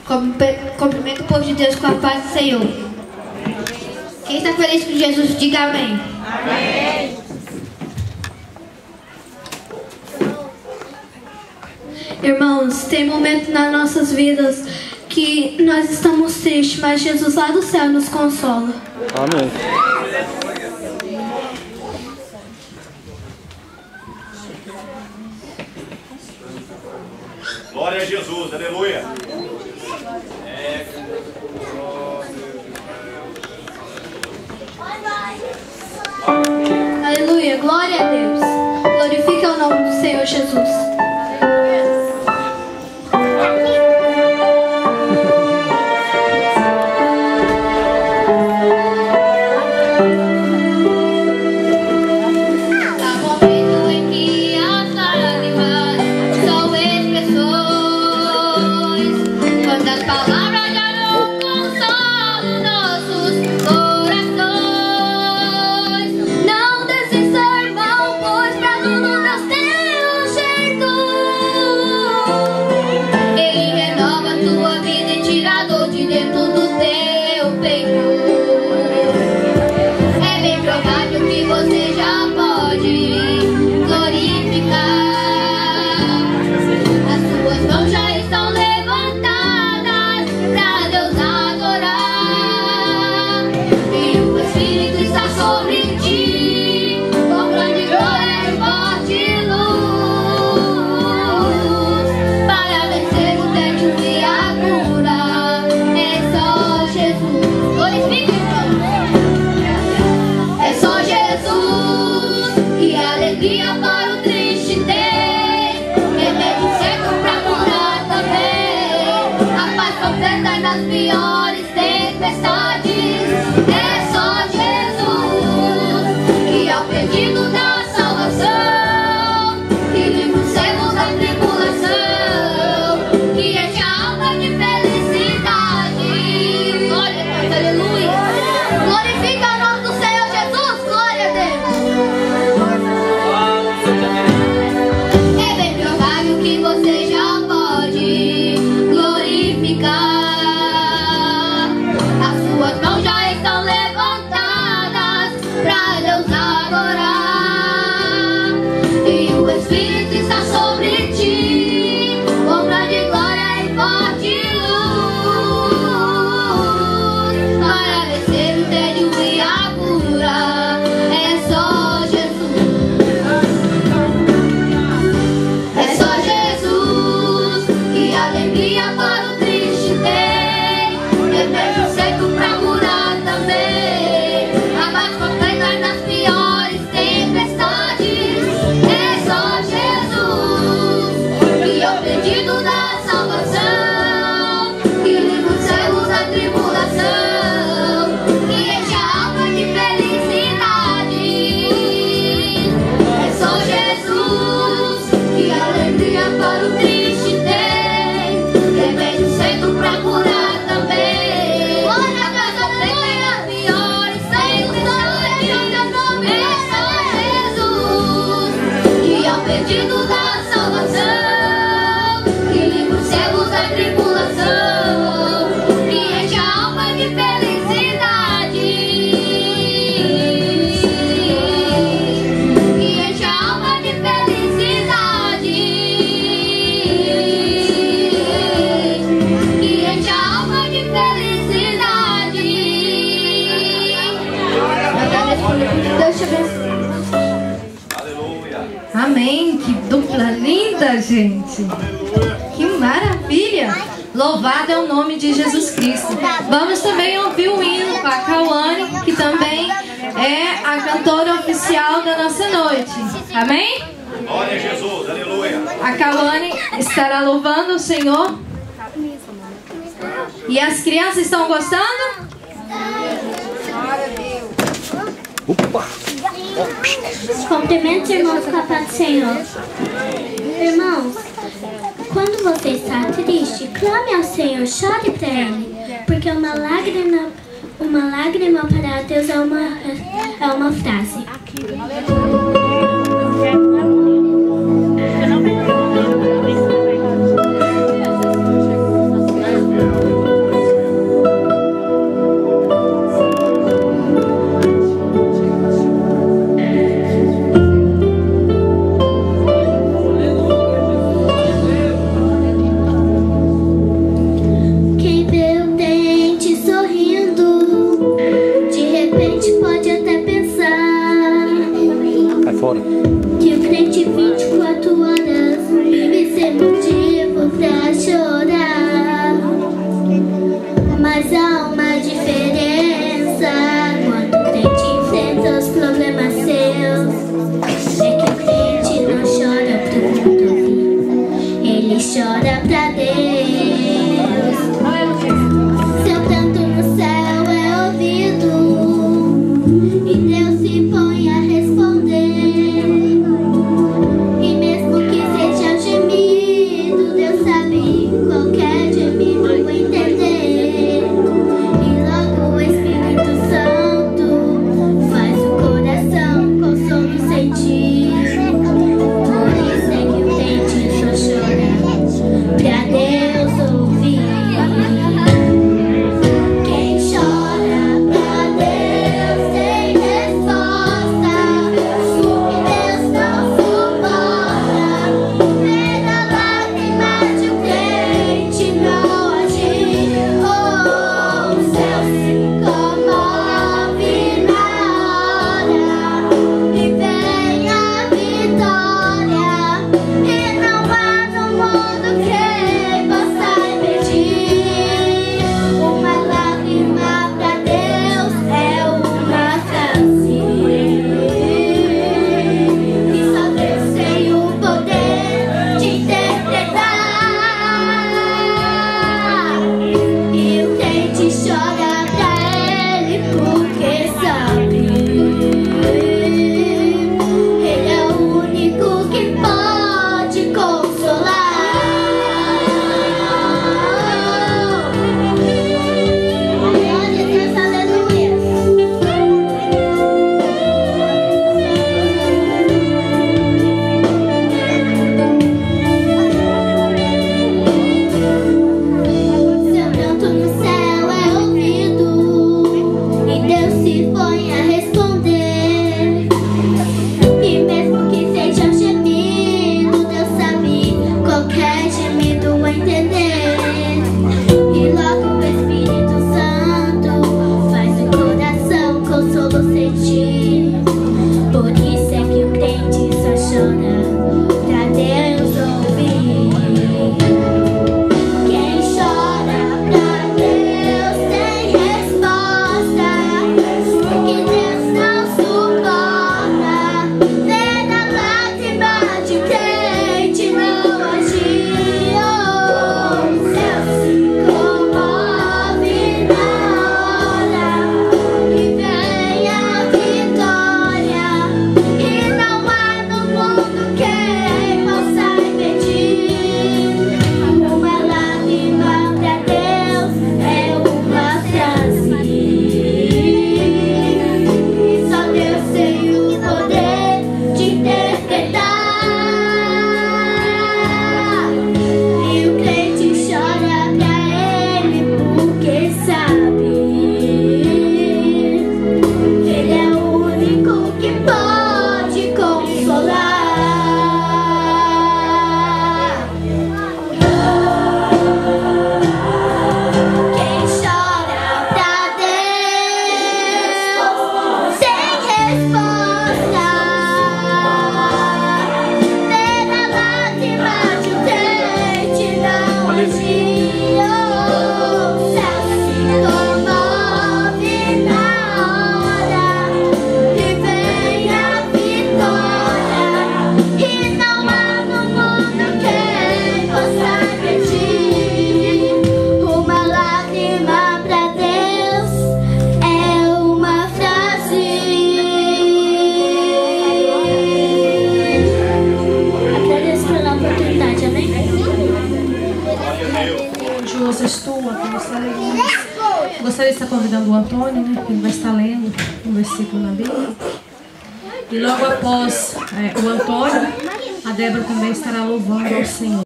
Cumprimento o povo de Deus com a paz do Senhor. Quem está feliz com Jesus, diga amém. Amém. Irmãos, tem momentos nas nossas vidas que nós estamos tristes, mas Jesus lá do céu nos consola. Amém. Glória a Jesus, aleluia. Aleluia, glória a Deus. Glorifica o nome do Senhor Jesus. Amém, que dupla linda, gente. Que maravilha. Louvado é o nome de Jesus Cristo. Vamos também ouvir o hino com a Cauane, que também é a cantora oficial da nossa noite. Amém? Glória a Jesus, aleluia. A Cauane estará louvando o Senhor. E as crianças estão gostando? Opa! Cumprimente, irmãos, com a paz do Senhor. Irmãos, quando você está triste, clame ao Senhor, chore para Ele, porque uma lágrima para Deus é uma frase. Gostaria de estar convidando o Antônio, né? Ele vai estar lendo um versículo na Bíblia. E logo após o Antônio, a Débora também estará louvando ao Senhor.